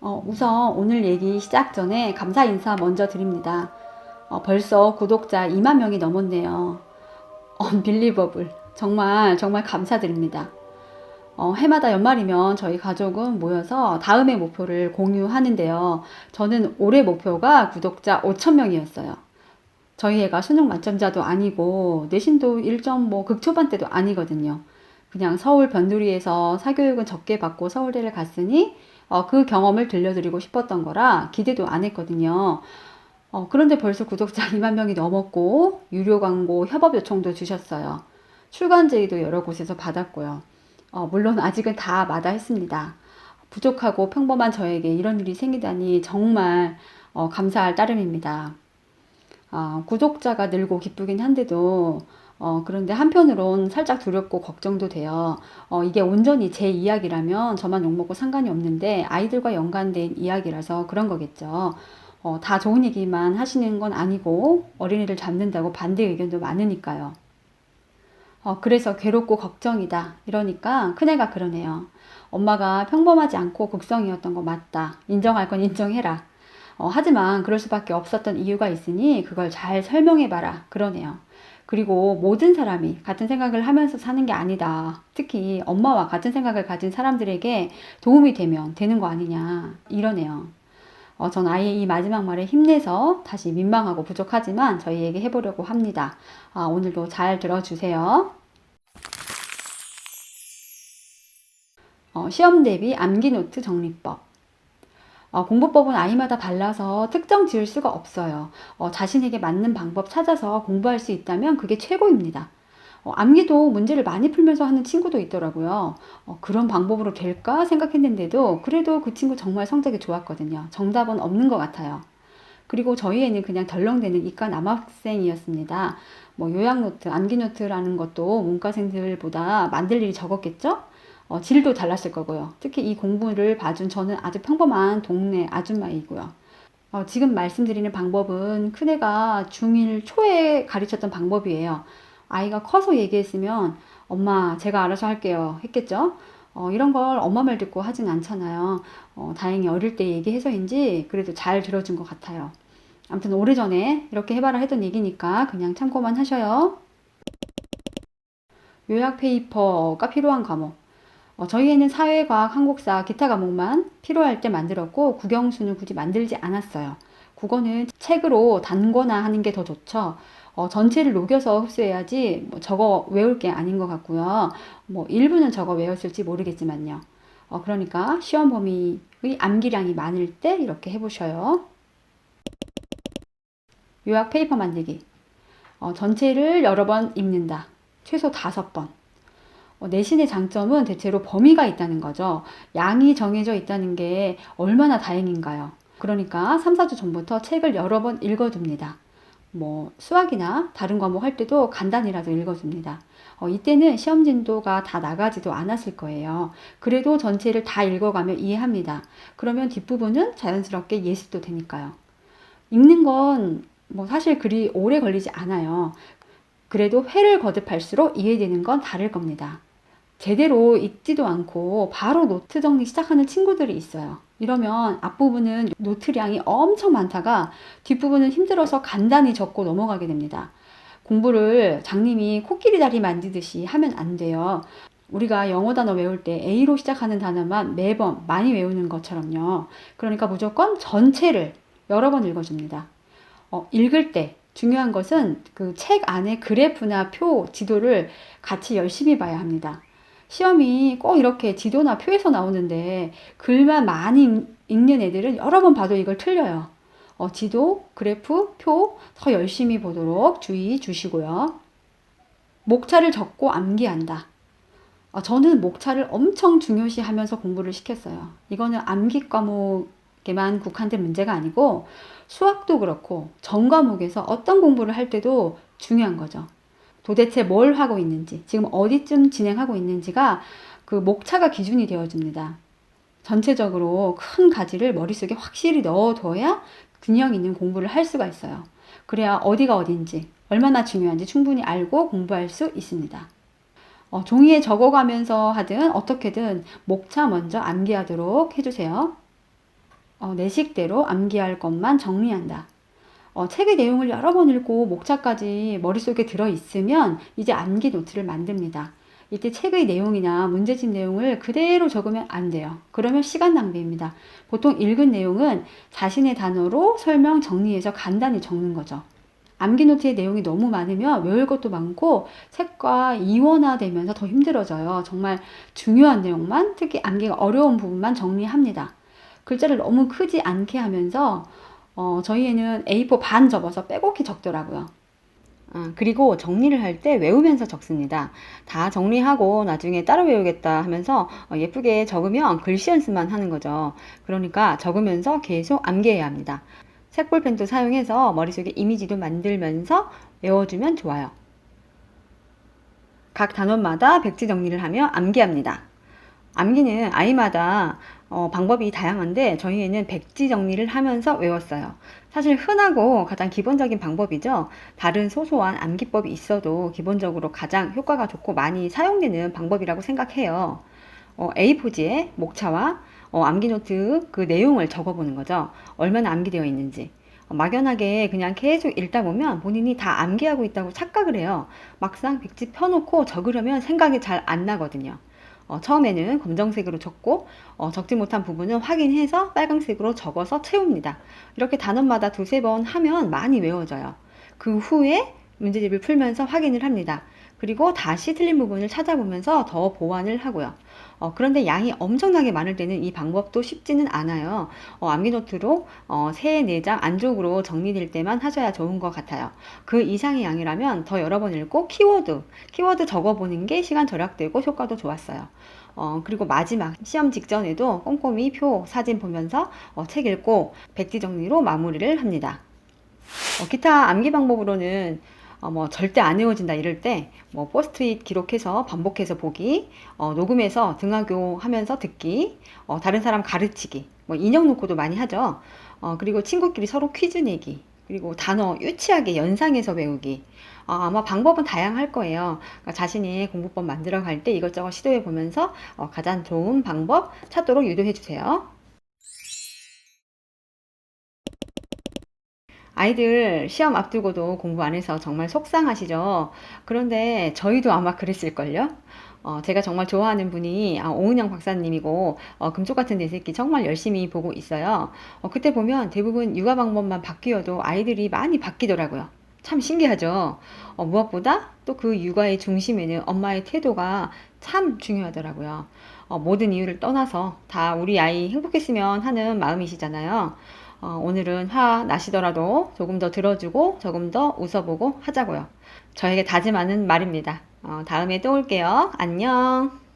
우선 오늘 얘기 시작 전에 감사 인사 먼저 드립니다. 벌써 구독자 2만 명이 넘었네요. 언빌리버블. 정말 정말 감사드립니다. 해마다 연말이면 저희 가족은 모여서 다음의 목표를 공유하는데요. 저는 올해 목표가 구독자 5천 명이었어요. 저희 애가 수능 만점자도 아니고 내신도 1점 뭐 극초반대도 아니거든요. 그냥 서울 변두리에서 사교육은 적게 받고 서울대를 갔으니 그 경험을 들려드리고 싶었던 거라 기대도 안 했거든요. 그런데 벌써 구독자 2만 명이 넘었고 유료 광고 협업 요청도 주셨어요. 출간 제의도 여러 곳에서 받았고요. 물론 아직은 다 마다했습니다. 부족하고 평범한 저에게 이런 일이 생기다니 정말 감사할 따름입니다. 구독자가 늘고 기쁘긴 한데도 그런데 한편으론 살짝 두렵고 걱정도 돼요. 이게 온전히 제 이야기라면 저만 욕먹고 상관이 없는데 아이들과 연관된 이야기라서 그런 거겠죠. 다 좋은 얘기만 하시는 건 아니고 어린이를 잡는다고 반대 의견도 많으니까요. 그래서 괴롭고 걱정이다. 이러니까 큰애가 그러네요. 엄마가 평범하지 않고 극성이었던 거 맞다. 인정할 건 인정해라. 하지만 그럴 수밖에 없었던 이유가 있으니 그걸 잘 설명해봐라. 그러네요. 그리고 모든 사람이 같은 생각을 하면서 사는 게 아니다. 특히 엄마와 같은 생각을 가진 사람들에게 도움이 되면 되는 거 아니냐. 이러네요. 전 아이의 이 마지막 말에 힘내서 다시 민망하고 부족하지만 저희에게 해보려고 합니다. 오늘도 잘 들어주세요. 시험 대비 암기 노트 정리법. 공부법은 아이마다 달라서 특정 지을 수가 없어요. 자신에게 맞는 방법 찾아서 공부할 수 있다면 그게 최고입니다. 암기도 문제를 많이 풀면서 하는 친구도 있더라고요. 그런 방법으로 될까 생각했는데도 그래도 그 친구 정말 성적이 좋았거든요. 정답은 없는 것 같아요. 그리고 저희 애는 그냥 덜렁대는 이과 남학생이었습니다. 뭐 요약노트, 암기노트라는 것도 문과생들보다 만들 일이 적었겠죠? 질도 달랐을 거고요. 특히 이 공부를 봐준 저는 아주 평범한 동네 아줌마이고요. 지금 말씀드리는 방법은 큰애가 중1 초에 가르쳤던 방법이에요. 아이가 커서 얘기했으면 엄마 제가 알아서 할게요 했겠죠? 이런 걸 엄마 말 듣고 하진 않잖아요. 다행히 어릴 때 얘기해서인지 그래도 잘 들어준 것 같아요. 아무튼 오래전에 이렇게 해봐라 했던 얘기니까 그냥 참고만 하셔요. 요약 페이퍼가 필요한 과목. 저희에는 사회과학, 한국사, 기타 과목만 필요할 때 만들었고 국영수는 굳이 만들지 않았어요. 국어는 책으로 단거나 하는 게 더 좋죠. 전체를 녹여서 흡수해야지 뭐 저거 외울 게 아닌 것 같고요. 뭐 일부는 저거 외웠을지 모르겠지만요. 그러니까 시험 범위의 암기량이 많을 때 이렇게 해보셔요. 요약 페이퍼 만들기. 전체를 여러 번 읽는다. 최소 5번. 내신의 장점은 대체로 범위가 있다는 거죠. 양이 정해져 있다는 게 얼마나 다행인가요? 그러니까 3, 4주 전부터 책을 여러 번 읽어둡니다. 뭐 수학이나 다른 과목 할 때도 간단히라도 읽어줍니다. 이때는 시험 진도가 다 나가지도 않았을 거예요. 그래도 전체를 다 읽어가면 이해합니다. 그러면 뒷부분은 자연스럽게 예습도 되니까요. 읽는 건 뭐 사실 그리 오래 걸리지 않아요. 그래도 회를 거듭할수록 이해되는 건 다를 겁니다. 제대로 읽지도 않고 바로 노트 정리 시작하는 친구들이 있어요. 이러면 앞부분은 노트량이 엄청 많다가 뒷부분은 힘들어서 간단히 적고 넘어가게 됩니다. 공부를 장님이 코끼리 다리 만지듯이 하면 안 돼요. 우리가 영어 단어 외울 때 A로 시작하는 단어만 매번 많이 외우는 것처럼요. 그러니까 무조건 전체를 여러 번 읽어줍니다. 읽을 때 중요한 것은 그 책 안에 그래프나 표, 지도를 같이 열심히 봐야 합니다. 시험이 꼭 이렇게 지도나 표에서 나오는데 글만 많이 읽는 애들은 여러 번 봐도 이걸 틀려요. 지도, 그래프, 표 더 열심히 보도록 주의 주시고요. 목차를 적고 암기한다. 저는 목차를 엄청 중요시하면서 공부를 시켰어요. 이거는 암기 과목에만 국한된 문제가 아니고 수학도 그렇고 전 과목에서 어떤 공부를 할 때도 중요한 거죠. 도대체 뭘 하고 있는지, 지금 어디쯤 진행하고 있는지가 그 목차가 기준이 되어줍니다. 전체적으로 큰 가지를 머릿속에 확실히 넣어둬야 균형 있는 공부를 할 수가 있어요. 그래야 어디가 어딘지, 얼마나 중요한지 충분히 알고 공부할 수 있습니다. 종이에 적어가면서 하든 어떻게든 목차 먼저 암기하도록 해주세요. 내 식대로 암기할 것만 정리한다. 책의 내용을 여러 번 읽고 목차까지 머릿속에 들어있으면 이제 암기 노트를 만듭니다. 이때 책의 내용이나 문제집 내용을 그대로 적으면 안 돼요. 그러면 시간 낭비입니다. 보통 읽은 내용은 자신의 단어로 설명 정리해서 간단히 적는 거죠. 암기 노트의 내용이 너무 많으면 외울 것도 많고 책과 이원화되면서 더 힘들어져요. 정말 중요한 내용만, 특히 암기가 어려운 부분만 정리합니다. 글자를 너무 크지 않게 하면서 저희 애는 A4 반 접어서 빼곡히 적더라고요. 그리고 정리를 할 때 외우면서 적습니다. 다 정리하고 나중에 따로 외우겠다 하면서 예쁘게 적으면 글씨 연습만 하는 거죠. 그러니까 적으면서 계속 암기해야 합니다. 색볼펜도 사용해서 머릿속에 이미지도 만들면서 외워주면 좋아요. 각 단원마다 백지 정리를 하며 암기합니다. 암기는 아이마다 방법이 다양한데 저희 애는 백지 정리를 하면서 외웠어요. 사실 흔하고 가장 기본적인 방법이죠. 다른 소소한 암기법이 있어도 기본적으로 가장 효과가 좋고 많이 사용되는 방법이라고 생각해요. A4지에 목차와 암기 노트 그 내용을 적어보는 거죠. 얼마나 암기되어 있는지. 막연하게 그냥 계속 읽다 보면 본인이 다 암기하고 있다고 착각을 해요. 막상 백지 펴놓고 적으려면 생각이 잘 안 나거든요. 처음에는 검정색으로 적고 적지 못한 부분은 확인해서 빨간색으로 적어서 채웁니다. 이렇게 단원마다 두세 번 하면 많이 외워져요. 그 후에 문제집을 풀면서 확인을 합니다. 그리고 다시 틀린 부분을 찾아보면서 더 보완을 하고요. 그런데 양이 엄청나게 많을 때는 이 방법도 쉽지는 않아요. 암기노트로 3, 4장 안쪽으로 정리될 때만 하셔야 좋은 것 같아요. 그 이상의 양이라면 더 여러 번 읽고 키워드 적어보는 게 시간 절약되고 효과도 좋았어요. 그리고 마지막 시험 직전에도 꼼꼼히 표, 사진 보면서 책 읽고 백지 정리로 마무리를 합니다. 기타 암기 방법으로는 뭐 절대 안 외워진다 이럴 때 뭐 포스트잇 기록해서 반복해서 보기, 녹음해서 등하교 하면서 듣기, 다른 사람 가르치기, 뭐 인형 놓고도 많이 하죠. 그리고 친구끼리 서로 퀴즈 내기, 그리고 단어 유치하게 연상해서 외우기. 아마 방법은 다양할 거예요. 그러니까 자신이 공부법 만들어 갈 때 이것저것 시도해 보면서 가장 좋은 방법 찾도록 유도해 주세요. 아이들 시험 앞두고도 공부 안 해서 정말 속상하시죠? 그런데 저희도 아마 그랬을걸요? 제가 정말 좋아하는 분이 오은영 박사님이고 금쪽 같은 내 새끼 정말 열심히 보고 있어요. 그때 보면 대부분 육아 방법만 바뀌어도 아이들이 많이 바뀌더라고요. 참 신기하죠? 무엇보다 또 그 육아의 중심에는 엄마의 태도가 참 중요하더라고요. 모든 이유를 떠나서 다 우리 아이 행복했으면 하는 마음이시잖아요. 오늘은 화 나시더라도 조금 더 들어주고 조금 더 웃어보고 하자고요. 저에게 다짐하는 말입니다. 다음에 또 올게요. 안녕.